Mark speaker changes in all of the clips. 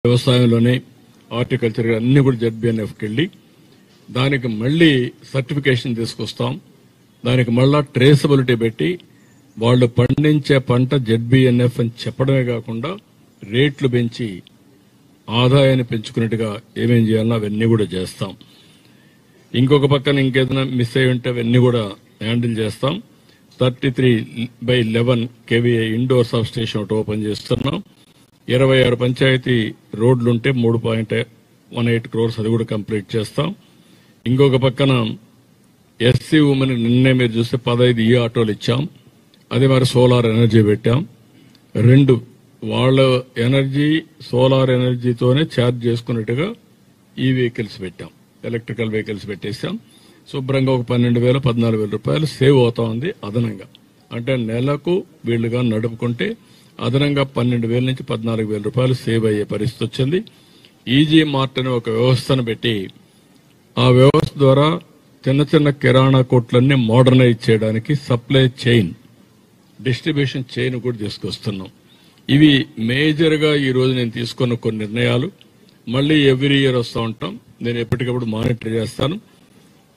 Speaker 1: వ్యవసాయంలోనే horticulture అన్ని కూడా ZBNFకి వెళ్ళి దానికి మళ్ళీ సర్టిఫికేషన్ తీసుకొస్తాం. దానికి మళ్ళా ట్రేసబిలిటీ పెట్టి వాళ్ళు పండించే పంట ZBNF అని చెప్పడమే కాకుండా రేట్లు పెంచి ఆదాయాన్ని పెంచుకున్నట్టుగా ఏమేం చేయాలో అవన్నీ కూడా చేస్తాం. ఇంకొక పక్కన ఇంకేదైనా మిస్ అయి ఉంటే అవన్నీ కూడా హ్యాండిల్ చేస్తాం. 33/11 KVA ఇండోర్ సబ్ స్టేషన్ ఒకటి ఓపెన్ చేస్తున్నాం. 26 పంచాయతీ రోడ్లుంటే 3.18 crores అది కూడా కంప్లీట్ చేస్తాం. ఇంకొక పక్కన SC ఉమెన్ నిన్నే మీరు చూస్తే 15 ఆటోలు ఇచ్చాం. అదే మరి సోలార్ ఎనర్జీ పెట్టాం. 2 వాళ్ళ ఎనర్జీ సోలార్ ఎనర్జీతోనే ఛార్జ్ చేసుకున్నట్టుగా ఈ వెహికల్స్ పెట్టాం. ఎలక్ట్రికల్ వెహికల్స్ పెట్టేశాం. శుభ్రంగా ఒక 12,000 14,000 రూపాయలు సేవ్ అవుతా ఉంది అదనంగా. అంటే నెలకు వీళ్ళుగా నడుపుకుంటే అదనంగా 12,000 నుంచి 14,000 రూపాయలు సేవ్ అయ్యే పరిస్థితి వచ్చింది. ఈజీ మార్ట్ అనే ఒక వ్యవస్థను పెట్టి ఆ వ్యవస్థ ద్వారా చిన్న చిన్న కిరాణా కొట్లన్నీ మోడర్నైజ్ చేయడానికి సప్లై చైన్ డిస్ట్రిబ్యూషన్ చైన్ కూడా తీసుకొస్తున్నాం. ఇవి మేజర్ గా ఈ రోజు నేను తీసుకున్న కొన్ని నిర్ణయాలు. మళ్ళీ ఎవ్రీ ఇయర్ వస్తూ ఉంటాం. నేను ఎప్పటికప్పుడు మానిటర్ చేస్తాను.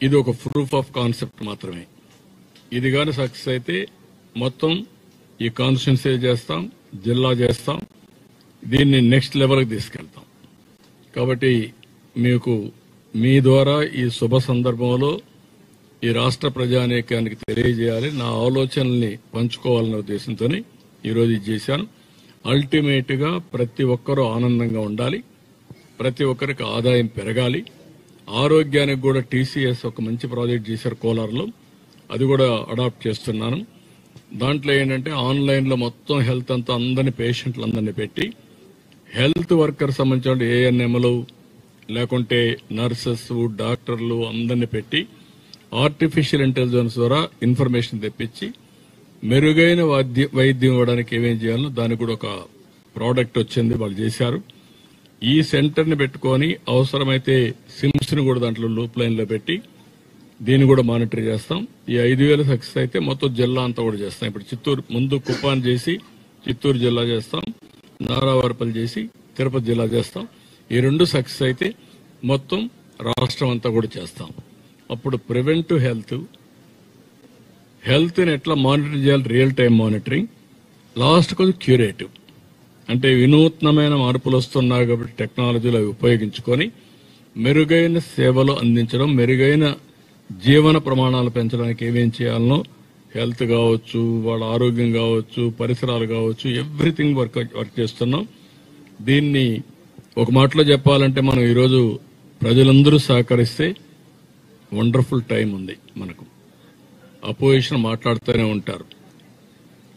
Speaker 1: ఇది ఒక ప్రూఫ్ ఆఫ్ కాన్సెప్ట్ మాత్రమే. ఇది కానీ సక్సెస్ అయితే మొత్తం ఈ కాన్స్టిట్యున్సీ చేస్తాం, జిల్లా చేస్తాం, దీన్ని నెక్స్ట్ లెవెల్కి తీసుకెళ్తాం. కాబట్టి మీకు మీ ద్వారా ఈ శుభ సందర్భంలో ఈ రాష్ట్ర ప్రజానీకానికి తెలియజేయాలి, నా ఆలోచనల్ని పంచుకోవాలనే ఉద్దేశంతో ఈరోజు ఇది చేశాను. అల్టిమేట్ గా ప్రతి ఒక్కరూ ఆనందంగా ఉండాలి, ప్రతి ఒక్కరికి ఆదాయం పెరగాలి. ఆరోగ్యానికి కూడా TCS ఒక మంచి ప్రాజెక్ట్ చేశారు కోలార్లో, అది కూడా అడాప్ట్ చేస్తున్నాను. దాంట్లో ఏంటంటే ఆన్లైన్ లో మొత్తం హెల్త్ అంతా అందరినీ పేషెంట్లందరినీ పెట్టి హెల్త్ వర్కర్ సంబంధించిన ANMలు లేకుంటే నర్సెస్ డాక్టర్లు అందరినీ పెట్టి ఆర్టిఫిషియల్ ఇంటెలిజెన్స్ ద్వారా ఇన్ఫర్మేషన్ తెప్పించి మెరుగైన వైద్యం ఇవ్వడానికి ఏమేం చేయాలో దానికి కూడా ఒక ప్రోడక్ట్ వచ్చింది, వాళ్ళు చేశారు. ఈ సెంటర్ ని పెట్టుకొని అవసరమైతే సిమ్స్ ని కూడా దాంట్లో లూప్ లైన్ లో పెట్టి దీన్ని కూడా మానిటర్ చేస్తాం. ఈ 5,000 సక్సెస్ అయితే మొత్తం జిల్లా అంతా కూడా చేస్తాం. ఇప్పుడు చిత్తూరు ముందు కుప్పాన్ చేసి చిత్తూరు జిల్లా చేస్తాం, నారావారిపల్లి చేసి తిరుపతి జిల్లా చేస్తాం. ఈ 2 సక్సెస్ అయితే మొత్తం రాష్ట్రం అంతా కూడా చేస్తాం. అప్పుడు ప్రివెంటివ్ హెల్త్ ని ఎట్లా మానిటర్ చేయాలి, రియల్ టైం మానిటరింగ్. లాస్ట్ కొంచెం క్యూరేటివ్ అంటే వినూత్నమైన మార్పులు వస్తున్నాయి కాబట్టి టెక్నాలజీలు అవి ఉపయోగించుకొని మెరుగైన సేవలు అందించడం, మెరుగైన జీవన ప్రమాణాలు పెంచడానికి ఏమేం చేయాలనో హెల్త్ కావచ్చు, వాళ్ళ ఆరోగ్యం కావచ్చు, పరిసరాలు కావచ్చు, ఎవ్రీథింగ్ వర్క్ చేస్తున్నాం. దీన్ని ఒక మాటలో చెప్పాలంటే మనం ఈరోజు ప్రజలందరూ సహకరిస్తే వండర్ఫుల్ టైం ఉంది మనకు. అపోజిషన్ మాట్లాడుతూనే ఉంటారు,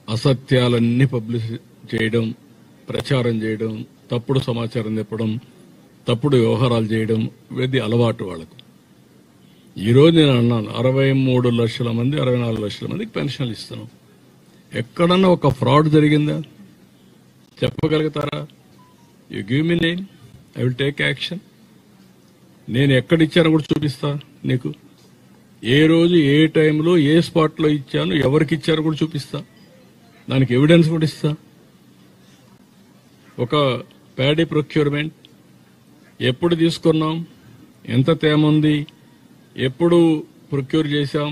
Speaker 1: అసత్యాలన్నీ పబ్లిసిటీ చేయడం, ప్రచారం చేయడం, తప్పుడు సమాచారం చెప్పడం, తప్పుడు వ్యవహారాలు చేయడం, ఇది అలవాటు వాళ్ళకు. ఈరోజు నేను అన్నాను 63 లక్షల మంది 64 లక్షల మందికి పెన్షన్లు ఇస్తున్నాం. ఎక్కడన్నా ఒక ఫ్రాడ్ జరిగిందా చెప్పగలుగుతారా? You give me name, I will take action. నేను ఎక్కడిచ్చానో కూడా చూపిస్తా నీకు. ఏ రోజు ఏ టైంలో ఏ స్పాట్లో ఇచ్చాను, ఎవరికి ఇచ్చారో కూడా చూపిస్తా, దానికి ఎవిడెన్స్ కూడా ఇస్తా. ఒక ప్యాడీ ప్రొక్యూర్మెంట్ ఎప్పుడు తీసుకున్నాం, ఎంత తేమ ఉంది, ఎప్పుడు ప్రొక్యూర్ చేశాం,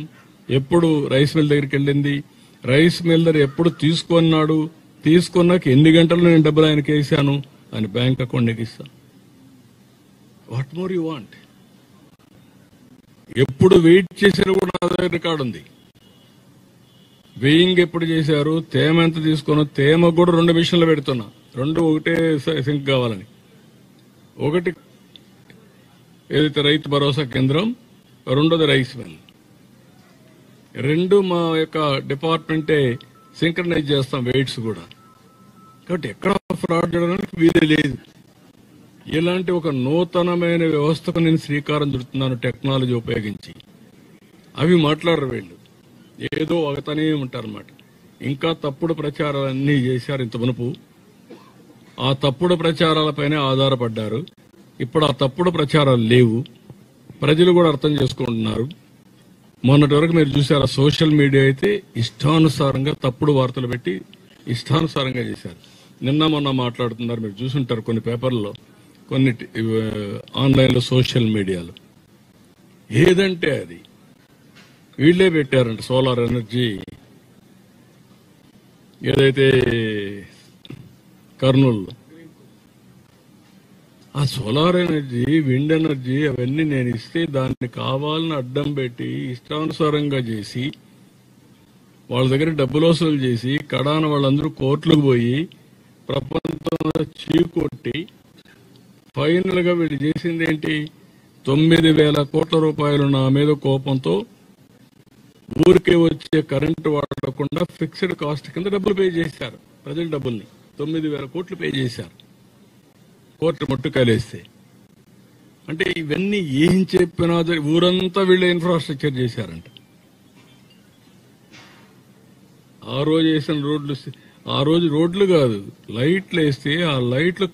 Speaker 1: ఎప్పుడు రైస్ మిల్ దగ్గరికి వెళ్ళింది, రైస్ మిల్ దగ్గర ఎప్పుడు తీసుకున్నాడు, తీసుకున్నాక ఎన్ని గంటలు నేను డబ్బులు ఆయనకి వేసాను అని బ్యాంక్ అకౌంట్ నీకు ఇస్తాను. What more you want? ఎప్పుడు వెయిట్ చేసినా కూడా నా దగ్గర రికార్డు ఉంది. వెయింగ్ ఎప్పుడు చేశారు, తేమ ఎంత తీసుకున్నా, తేమ కూడా 2 మిషన్లు పెడుతున్నా, 2 ఒకటే సింక్ కావాలని. ఒకటి ఏదైతే రైతు భరోసా కేంద్రం, 2ది రైస్ మిల్. 2 మా యొక్క డిపార్ట్మెంటే సింక్రనైజ్ చేస్తాం వెయిట్స్ కూడా. కాబట్టి ఎక్కడ ఫ్రాడ్ చేయడానికి వీలే లేదు. ఇలాంటి ఒక నూతనమైన వ్యవస్థకు నేను శ్రీకారం చుడుతున్నాను టెక్నాలజీ ఉపయోగించి. అవి మాట్లాడరు వీళ్ళు, ఏదో ఒకతనే ఉంటారన్నమాట. ఇంకా తప్పుడు ప్రచారాలన్నీ చేశారు ఇంత మునుపు. ఆ తప్పుడు ప్రచారాలపైనే ఆధారపడ్డారు. ఇప్పుడు ఆ తప్పుడు ప్రచారాలు లేవు, ప్రజలు కూడా అర్థం చేసుకుంటున్నారు. మొన్నటి వరకు మీరు చూసారు, సోషల్ మీడియా అయితే ఇష్టానుసారంగా తప్పుడు వార్తలు పెట్టి ఇష్టానుసారంగా చేశారు. నిన్న మొన్న మాట్లాడుతున్నారు, మీరు చూసుంటారు కొన్ని పేపర్లలో, కొన్ని ఆన్లైన్లో, సోషల్ మీడియాలో. ఏదంటే అది వీళ్లే పెట్టారంట. సోలార్ ఎనర్జీ ఏదైతే కర్నూలులో, ఆ సోలార్ ఎనర్జీ, విండ్ ఎనర్జీ అవన్నీ నేను ఇస్తే దాన్ని కావాలని అడ్డం పెట్టి ఇష్టానుసారంగా చేసి వాళ్ళ దగ్గర డబ్బులు వసూలు చేసి కడాన వాళ్ళందరూ కోర్టులకు పోయి ప్రపంచంలో చీకొట్టి ఫైనల్ గా వీళ్ళు చేసింది ఏంటి? 9,000 కోట్ల రూపాయలు నా మీద కోపంతో ఊరికే వచ్చే కరెంటు వాడకుండా ఫిక్స్డ్ కాస్ట్ కింద డబ్బులు పే చేశారు. ప్రజల డబ్బుల్ని 9,000 కోట్లు పే చేశారు కోర్టు ముట్టుకాయలేస్తే. అంటే ఇవన్నీ ఏం చెప్పినా ఊరంతా వీళ్ళే ఇన్ఫ్రాస్ట్రక్చర్ చేశారంట. ఆ రోజు వేసిన రోడ్లు, ఆ రోజు రోడ్లు కాదు లైట్లు వేస్తే ఆ లైట్లు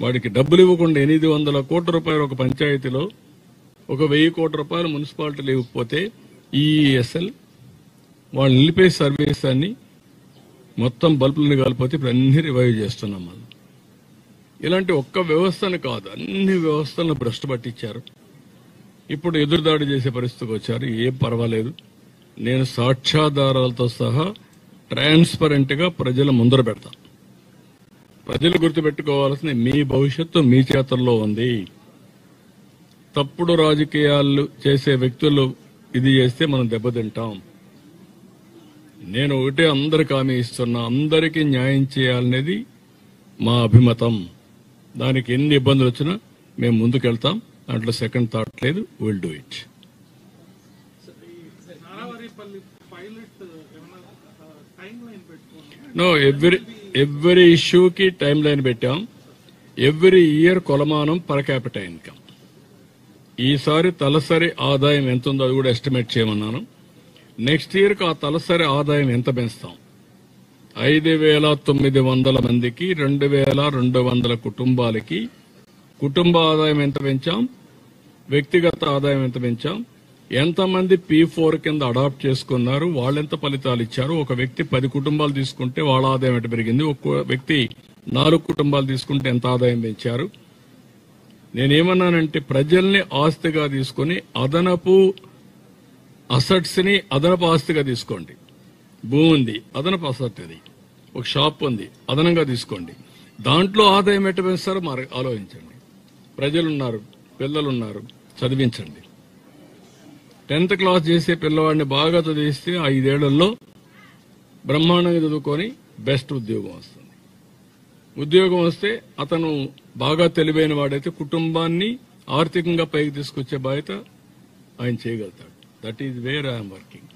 Speaker 1: వాడికి డబ్బులు ఇవ్వకుండా 800 కోట్ల రూపాయలు ఒక పంచాయతీలో, ఒక 1000 కోట్ల రూపాయలు మున్సిపాలిటీలు ఇవ్వకపోతే ఈఎస్ఎల్ వాళ్ళు నిలిపే సర్వీస్ అన్ని మొత్తం బల్బులను కాలిపోతే ఇప్పుడు అన్ని రివైవ్ చేస్తున్నాం మనం. ఇలాంటి ఒక్క వ్యవస్థను కాదు, అన్ని వ్యవస్థలను భ్రష్టు పట్టించారు. ఇప్పుడు ఎదురుదాడి చేసే పరిస్థితికి వచ్చారు. ఏం పర్వాలేదు, నేను సాక్ష్యాధారాలతో సహా ట్రాన్స్పరెంట్ గా ప్రజల ముందర పెడతా. ప్రజలు గుర్తుపెట్టుకోవాల్సింది, మీ భవిష్యత్తు మీ చేతుల్లో ఉంది. తప్పుడు రాజకీయాలు చేసే వ్యక్తులు ఇది చేస్తే మనం దెబ్బతింటాం. నేను ఒకటే అందరికి హామీ ఇస్తున్నా, అందరికీ న్యాయం చేయాలనేది మా అభిమతం. దానికి ఎన్ని ఇబ్బందులు వచ్చినా మేము ముందుకెళ్తాం. దాంట్లో సెకండ్ థాట్ లేదు. Will do it. No, every ఇష్యూకి టైం లైన్ పెట్టాం. ఎవ్రీ ఇయర్ కొలమానం పర్ క్యాపిటల్ ఇన్కమ్. ఈసారి తలసరి ఆదాయం ఎంత ఉందో అది కూడా ఎస్టిమేట్ చేయమన్నాను. నెక్స్ట్ ఇయర్కి ఆ తలసరి ఆదాయం ఎంత పెంచుతాం? 5,900 మందికి, 2,200 కుటుంబాలకి కుటుంబ ఆదాయం ఎంత పెంచాం, వ్యక్తిగత ఆదాయం ఎంత పెంచాం, ఎంతమంది P4 కింద అడాప్ట్ చేసుకున్నారు, వాళ్ళెంత ఫలితాలు ఇచ్చారు. ఒక వ్యక్తి 10 కుటుంబాలు తీసుకుంటే వాళ్ళ ఆదాయం ఎంత పెరిగింది, ఒక్కో వ్యక్తి 4 కుటుంబాలు తీసుకుంటే ఎంత ఆదాయం పెంచారు. నేనేమన్నానంటే, ప్రజల్ని ఆస్తిగా తీసుకుని అదనపు అసెట్స్ ని అదనపు ఆస్తిగా తీసుకోండి. భూమి ఉంది, అదనపు అసెట్. అది ఒక షాప్ ఉంది, అదనంగా తీసుకోండి. దాంట్లో ఆదాయం ఎట్ట పెంచుతారో ఆలోచించండి. ప్రజలున్నారు, పిల్లలున్నారు, చదివించండి. 10th క్లాస్ చేసే పిల్లవాడిని బాగా చదివిస్తే 5 ఏళ్లలో బ్రహ్మాండంగా చదువుకొని బెస్ట్ ఉద్యోగం వస్తుంది. ఉద్యోగం వస్తే అతను బాగా తెలివైన వాడైతే కుటుంబాన్ని ఆర్థికంగా పైకి తీసుకొచ్చే బాధ్యత ఆయన చేయగలుగుతాడు. That is where I'm working.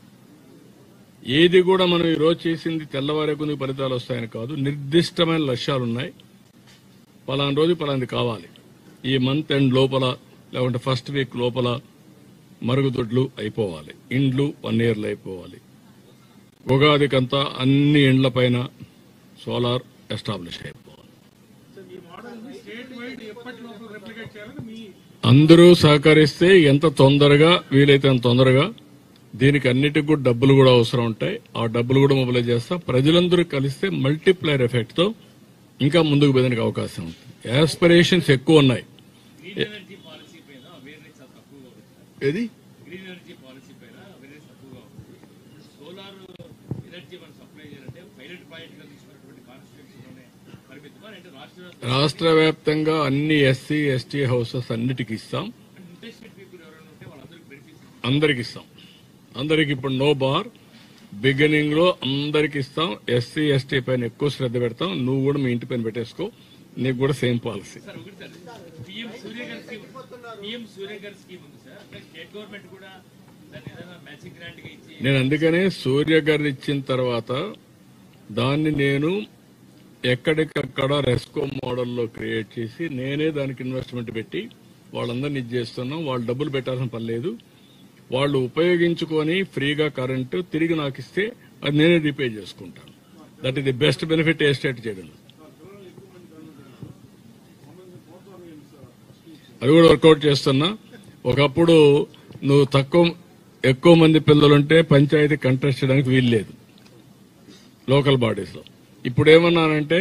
Speaker 1: ఏది కూడా మనం ఈ రోజు చేసింది తెల్లవారే కొన్ని ఫలితాలు వస్తాయని కాదు. నిర్దిష్టమైన లక్ష్యాలున్నాయి. పలానా రోజు పలాంది కావాలి, ఈ మంత్ ఎండ్ లోపల లేకుంటే ఫస్ట్ వీక్ లోపల మరుగుదొడ్లు అయిపోవాలి, ఇండ్లు 1 yearలో అయిపోవాలి, ఉగాదికంతా అన్ని ఇండ్ల పైన సోలార్ ఎస్టాబ్లిష్ అయిపోవాలి. అందరూ సహకరిస్తే ఎంత తొందరగా వీలైతే అంత తొందరగా. దీనికి అన్నిటికి కూడా డబ్బులు కూడా అవసరం ఉంటాయి. ఆ డబ్బులు కూడా మొబిలైజ్ చేస్తా. ప్రజలందరూ కలిస్తే మల్టిప్లైర్ ఎఫెక్ట్ తో ఇంకా ముందుకు పోయేందుకు అవకాశం ఉంటుంది. యాస్పిరేషన్స్ ఎక్కువ ఉన్నాయి. ఏది రాష్ట్ర వ్యాప్తంగా అన్ని ఎస్సీ ఎస్టీ హౌసెస్ అన్నిటికీ ఇస్తాం. అందరికి ఇస్తాం. అందరికి ఇప్పుడు నో బార్. బిగినింగ్ లో అందరికి ఇస్తాం. ఎస్సీ ఎస్టీ పైన ఎక్కువ శ్రద్ధ పెడతాం. నువ్వు కూడా మీ ఇంటి పైన పెట్టేసుకో, నీకు కూడా సేమ్ పాలసీ. నేను అందుకనే సూర్య గారు ఇచ్చిన తర్వాత దాన్ని నేను ఎక్కడికక్కడ రెస్కో మోడల్లో క్రియేట్ చేసి నేనే దానికి ఇన్వెస్ట్మెంట్ పెట్టి వాళ్ళందరినీ ఇది చేస్తున్నాం. వాళ్ళు డబ్బులు పెట్టాల్సిన పని లేదు. వాళ్ళు ఉపయోగించుకొని ఫ్రీగా కరెంటు తిరిగి నాకు ఇస్తే అది నేనే రీపే చేసుకుంటాను. That is the best benefit estate చేయడం. అది కూడా వర్కౌట్ చేస్తున్నా. ఒకప్పుడు నువ్వు ఎక్కువ మంది పిల్లలుంటే పంచాయతీ కంటెస్ట్ చేయడానికి వీల్లేదు లోకల్ బాడీస్ లో. ఇప్పుడు ఏమన్నానంటే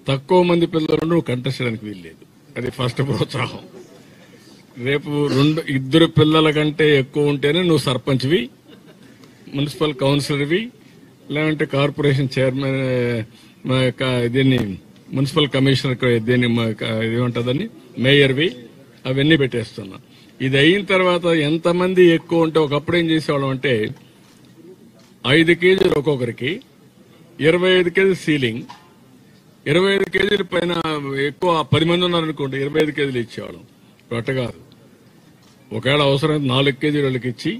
Speaker 1: తక్కువ మంది పిల్లలు నువ్వు కంటెస్ట్ చేయడానికి వీల్లేదు. అది ఫస్ట్ ప్రోత్సాహం. రేపు ఇద్దరు పిల్లల కంటే ఎక్కువ ఉంటేనే నువ్వు సర్పంచ్వి, మున్సిపల్ కౌన్సిలర్వి, లేదంటే కార్పొరేషన్ చైర్మన్, దీన్ని మున్సిపల్ కమిషనర్, దీన్ని ఏమంటుందని మేయర్వి, అవన్నీ పెట్టేస్తున్నా. ఇది అయిన తర్వాత ఎంతమంది ఎక్కువ ఉంటే, ఒకప్పుడు ఏం చేసేవాళ్ళం అంటే 5 కేజీలు ఒక్కొక్కరికి, 25 కేజీలు సీలింగ్, 25 కేజీల పైన ఎక్కువ 10 మంది ఉన్నారనుకోండి 25 కేజీలు ఇచ్చేవాళ్ళం. అట్ట కాదు, ఒకవేళ అవసరం 4 కేజీలు వాళ్ళకి ఇచ్చి,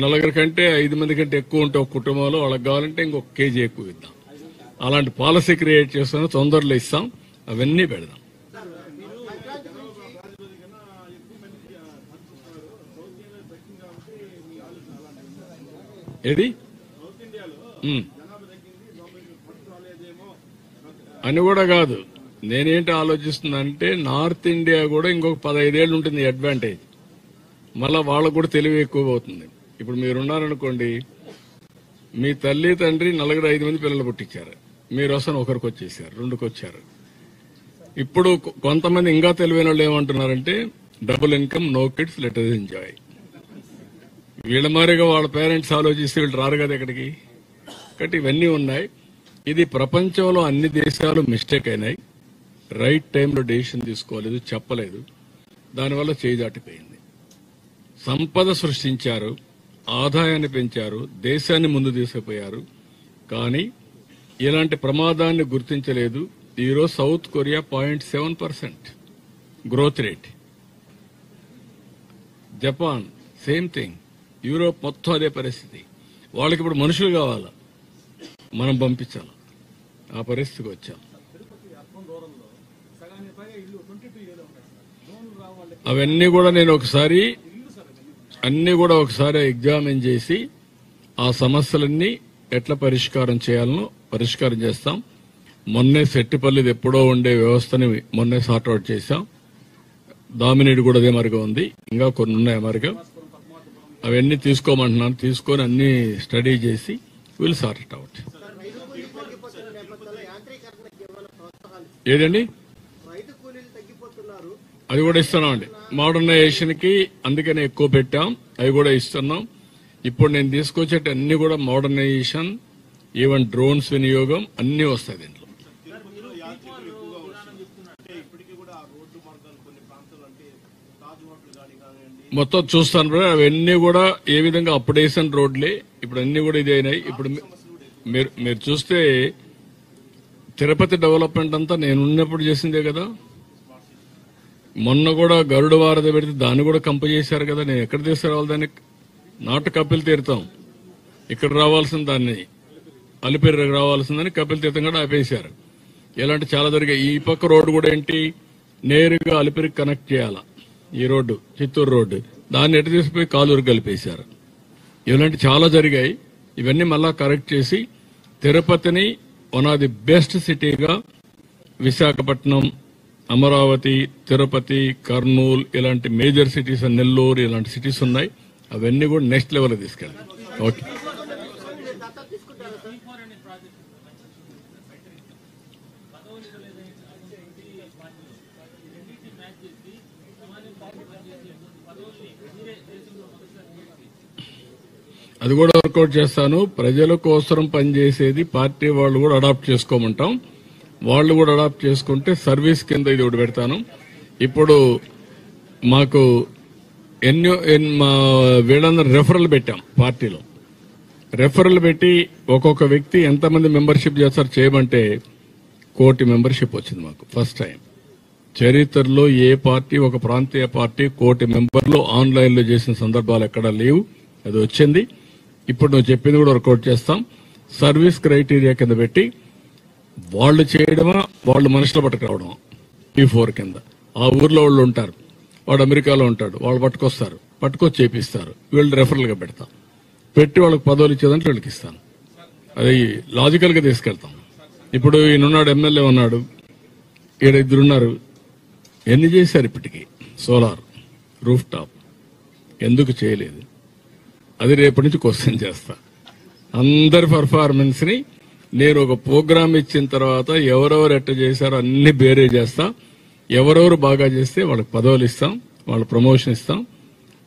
Speaker 1: 4 కంటే 5 మంది కంటే ఎక్కువ ఉంటే ఒక కుటుంబంలో వాళ్ళకి కావాలంటే ఇంకొక కేజీ ఎక్కువ ఇద్దాం. అలాంటి పాలసీ క్రియేట్ చేస్తాను, తొందరలో ఇస్తాం, అవన్నీ పెడదాం. ఏది అని కూడా కాదు, నేనేంటి ఆలోచిస్తున్నానంటే నార్త్ ఇండియా కూడా ఇంకొక 15 ఏళ్ళు ఉంటుంది అడ్వాంటేజ్. మళ్ళా వాళ్ళకు కూడా తెలివి ఎక్కువ అవుతుంది. ఇప్పుడు మీరున్నారనుకోండి, మీ తల్లి తండ్రి 4-5 మంది పిల్లలు పుట్టించారు, మీరు వస్తాను ఒకరికి వచ్చేసారు, 2కి వచ్చారు. ఇప్పుడు కొంతమంది ఇంకా తెలివైన వాళ్ళు ఏమంటున్నారంటే double income, no kids, let us enjoy. వీళ్ళ మారిగా వాళ్ళ పేరెంట్స్ ఆలోచిస్తే వీళ్ళు రారు కదా ఇక్కడికి. కాబట్టి ఇవన్నీ ఉన్నాయి. ఇది ప్రపంచంలో అన్ని దేశాలు మిస్టేక్ అయినాయి. రైట్ టైంలో డెసిషన్ తీసుకోలేదు, చెప్పలేదు, దానివల్ల చేయి దాటిపోయింది. సంపద సృష్టించారు, ఆదాయాన్ని పెంచారు, దేశాన్ని ముందు తీసుకుపోయారు, కానీ ఇలాంటి ప్రమాదాన్ని గుర్తించలేదు. ఈరోజు south Korea 0.7% growth rate, Japan same thing, Europe మొత్తం అదే పరిస్థితి. వాళ్ళకి ఇప్పుడు మనుషులు కావాలా, మనం పంపించాలి, ఆ పరిస్థితికి వచ్చాం. అవన్నీ కూడా నేను అన్ని కూడా ఒకసారి ఎగ్జామిన్ చేసి ఆ సమస్యలన్నీ ఎట్లా పరిష్కారం చేయాలనో పరిష్కారం చేస్తాం. మొన్నే సెట్టిపల్లిది ఎప్పుడో ఉండే వ్యవస్థని మొన్నే సార్ట్అవుట్ చేశాం. దామినేడు కూడా అదే మరిగా ఉంది, ఇంకా కొన్ని ఉన్నాయి మరిగా. అవన్నీ తీసుకోమంటున్నాను, తీసుకొని అన్ని స్టడీ చేసి విల్ సార్ట్ ఇట్ అవుట్. ఏదండి అది కూడా ఇస్తున్నాం అండి మోడర్నైజేషన్ కి, అందుకనే ఎక్కువ పెట్టాం, అవి కూడా ఇస్తున్నాం. ఇప్పుడు నేను తీసుకొచ్చేట అన్ని కూడా మోడర్నైజేషన్, ఈవెన్ డ్రోన్స్ వినియోగం అన్ని వస్తాయి దీంట్లో. మొత్తం చూస్తాను బ్రో, అవన్నీ కూడా ఏ విధంగా అప్డేషన్ రోడ్లే, ఇప్పుడు అన్ని కూడా ఇది అయినాయి. ఇప్పుడు మీరు చూస్తే తిరుపతి డెవలప్మెంట్ అంతా నేను ఉన్నప్పుడు చేసిందే కదా. మొన్న కూడా గరుడ వారధి పెడితే దాన్ని కూడా కంప చేశారు కదా. నేను ఎక్కడ తీసుకురావాలి దాన్ని? నాటు కపిల్ తీర్థం ఇక్కడ రావాల్సిన దాన్ని అలిపిరికి రావాల్సిందని కపిల్ తీర్థం కూడా ఆపేశారు. ఇలాంటి చాలా జరిగాయి. ఈ పక్క రోడ్డు కూడా ఏంటి, నేరుగా అలిపిరికి కనెక్ట్ చేయాల, ఈ రోడ్డు చిత్తూరు రోడ్డు, దాన్ని ఎటు తీసుకుపోయి కాలూరు కలిపేశారు. ఇలాంటి చాలా జరిగాయి. ఇవన్నీ మళ్ళా కరెక్ట్ చేసి తిరుపతిని వన్ ఆఫ్ ది బెస్ట్ సిటీగా, విశాఖపట్నం, అమరావతి, తిరుపతి, కర్నూలు ఇలాంటి మేజర్ సిటీస్, నెల్లూరు ఇలాంటి సిటీస్ ఉన్నాయి. అవన్నీ కూడా నెక్స్ట్ లెవెల్ తీసుకెళ్ళాలి. ఓకే, అది కూడా వర్కౌట్ చేస్తాను. ప్రజల కోసం పనిచేసేది పార్టీ వాళ్ళు కూడా అడాప్ట్ చేసుకోమంటాం. వాళ్ళు కూడా అడాప్ట్ చేసుకుంటే సర్వీస్ కింద ఇది ఒకటి పెడతాను. ఇప్పుడు మాకు వీళ్ళందరూ రెఫరల్ పెట్టాం పార్టీలో. రెఫరల్ పెట్టి ఒక్కొక్క వ్యక్తి ఎంతమంది మెంబర్షిప్ చేస్తారు చేయమంటే 1 కోటి మెంబర్షిప్ వచ్చింది మాకు. ఫస్ట్ టైం చరిత్రలో ఏ పార్టీ, ఒక ప్రాంతీయ పార్టీ 1 కోటి మెంబర్లు ఆన్లైన్ లో చేసిన సందర్భాలు ఎక్కడా లేవు. అది వచ్చింది. ఇప్పుడు నువ్వు చెప్పింది కూడా వర్కౌట్ చేస్తాం. సర్వీస్ క్రైటీరియా కింద పెట్టి వాళ్ళు చేయడమా, వాళ్ళు మనుషులు పట్టుకురావడమా, P4 కింద. ఆ ఊర్లో వాళ్ళు ఉంటారు, వాడు అమెరికాలో ఉంటాడు, వాళ్ళు పట్టుకొచ్చి చేపిస్తారు. వీళ్ళు రెఫరల్ గా పెడతాం, పెట్టి వాళ్ళకి పదవులు ఇచ్చేదంటే వీళ్ళకి ఇస్తాను. అది లాజికల్ గా తీసుకెళ్తాం. ఇప్పుడు ఈయనున్నాడు, ఎమ్మెల్యే ఉన్నాడు, 2 ఎన్ని చేశారు ఇప్పటికీ? సోలార్ రూఫ్ టాప్ ఎందుకు చేయలేదు? అది రేపటి నుంచి క్వశ్చన్ చేస్తా. అందరి పర్ఫార్మెన్స్ ని నేను ఒక ప్రోగ్రామ్ ఇచ్చిన తర్వాత ఎవరెవరు ఎట్ట చేశారో అన్ని బేరే చేస్తా. ఎవరెవరు బాగా చేస్తే వాళ్ళకి పదవులు ఇస్తాం, వాళ్ళ ప్రమోషన్ ఇస్తాం.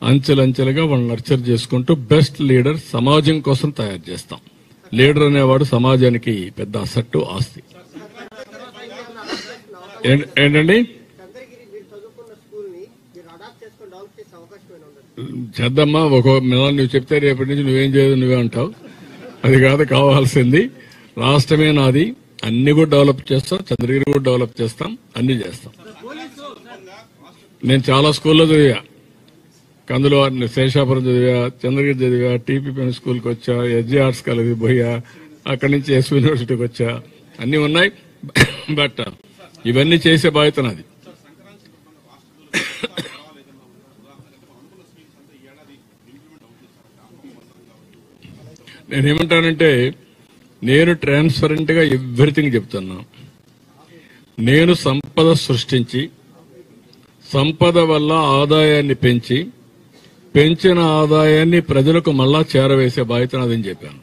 Speaker 1: అంచెలంచెలుగా వాళ్ళని నర్చర్ చేసుకుంటూ బెస్ట్ లీడర్ సమాజం కోసం తయారు చేస్తాం. లీడర్ అనేవాడు సమాజానికి పెద్ద అసట్టు, ఆస్తి. ఏంటండి చేద్దామా? ఒక నువ్వు చెప్తే రేపటి నుంచి నువ్వేం చేయదు నువ్వే అంటావు. అది కాదు కావాల్సింది. రాష్ట్రమే నాది, అన్ని కూడా డెవలప్ చేస్తాం, చంద్రగిరి కూడా డెవలప్ చేస్తాం, అన్ని చేస్తాం. నేను చాలా స్కూల్లో చదివా. కందులో శేషాపురం చదివా, చంద్రగిరి చదివా, టీపీపీ స్కూల్కి వచ్చా, ఎస్జీ ఆర్ట్స్ కాలేజ్ పోయా, అక్కడి నుంచి ఎస్వి యూనివర్సిటీకి వచ్చా. అన్ని ఉన్నాయి. బట్ ఇవన్నీ చేసే బాధ్యత నాది. నేనేమంటానంటే నేను ట్రాన్స్పరెంట్ గా ఎవ్రీథింగ్ చెప్తున్నా. నేను సంపద సృష్టించి సంపద వల్ల ఆదాయాన్ని పెంచి పెంచిన ఆదాయాన్ని ప్రజలకు మళ్ళా చేరవేసే బాధ్యత నాదని చెప్పాను.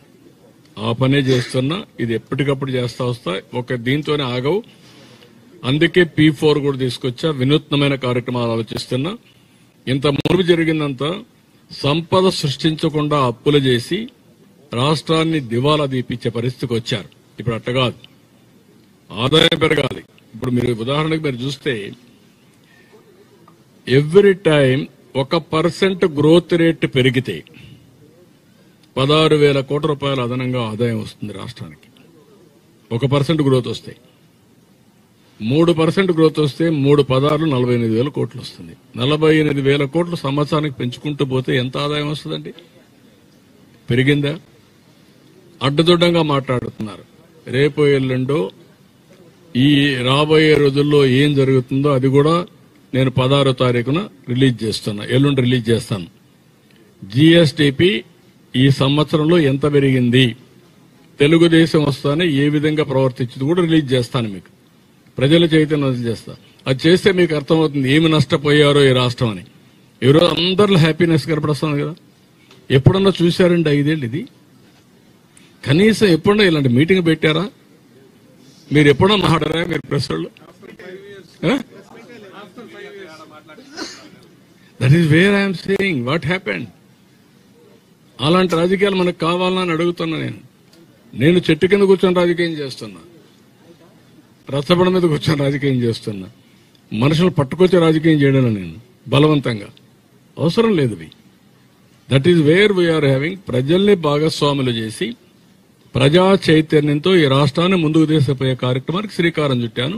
Speaker 1: ఆ పనే చేస్తున్నా. ఇది ఎప్పటికప్పుడు చేస్తా వస్తా. ఒక దీంతోనే ఆగవు. అందుకే P4 కూడా తీసుకొచ్చా. వినూత్నమైన కార్యక్రమాలు ఆలోచిస్తున్నా. ఇంత మునుపు జరిగిందంతా సంపద సృష్టించకుండా అప్పులు చేసి రాష్ట్రాన్ని దివాలా తీపిచ్చే పరిస్థితికి వచ్చారు. ఇప్పుడు అట్ట కాదు, ఆదాయం పెరగాలి. ఇప్పుడు మీరు ఉదాహరణకు మీరు చూస్తే ఎవ్రీ టైం 1% గ్రోత్ రేట్ పెరిగితే 16,000 కోట్ల రూపాయల అదనంగా ఆదాయం వస్తుంది రాష్ట్రానికి. 1% గ్రోత్ వస్తే, 3% గ్రోత్ వస్తే 3/16 48,000 కోట్లు వస్తుంది. 48,000 కోట్లు సంవత్సరానికి పెంచుకుంటూ పోతే ఎంత ఆదాయం వస్తుందండి? పెరిగిందా? అడ్డదొడ్డంగా మాట్లాడుతున్నారు. రేపు ఎల్లుండో ఈ రాబోయే రోజుల్లో ఏం జరుగుతుందో అది కూడా నేను 16వ తారీఖున రిలీజ్ చేస్తున్నా. ఎల్లుండి రిలీజ్ చేస్తాను. జీఎస్టీపీ ఈ సంవత్సరంలో ఎంత పెరిగింది, తెలుగుదేశం వస్తానే ఏ విధంగా ప్రవర్తించింది కూడా రిలీజ్ చేస్తాను. మీకు ప్రజల చైతన్యం చేస్తా. అది చేస్తే మీకు అర్థమవుతుంది ఏమి నష్టపోయారో ఈ రాష్ట్రం అని. ఈరోజు అందరిలో హ్యాపీనెస్ కనపడుస్తుంది కదా. ఎప్పుడన్నా చూశారండి 5 ఏళ్ళు ఇది? కనీసం ఎప్పుడన్నా ఇలాంటి మీటింగ్ పెట్టారా? మీరు ఎప్పుడన్నా మాట్లాడారా మీరు ప్రెస్ వాళ్ళు? That is where I'm saying what happened. అలాంటి రాజకీయాలు మనకు కావాలని అడుగుతున్నా. నేను చెట్టు కింద కూర్చొని రాజకీయం చేస్తున్నా, రచ్చబండ మీద కూర్చొని రాజకీయం చేస్తున్నా. మనుషులు పట్టుకొచ్చే రాజకీయం చేయడం నేను బలవంతంగా అవసరం లేదు. That is where we are having. ప్రజల్ని భాగస్వాములు చేసి ప్రజా చైతన్యంతో ఈ రాష్ట్రాన్ని ముందుకు తీసుకుపోయే కార్యక్రమానికి శ్రీకారం చుట్టాను.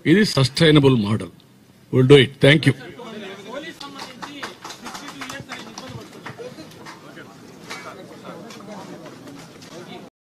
Speaker 1: ఇది sustainable model. Will do it. Thank you.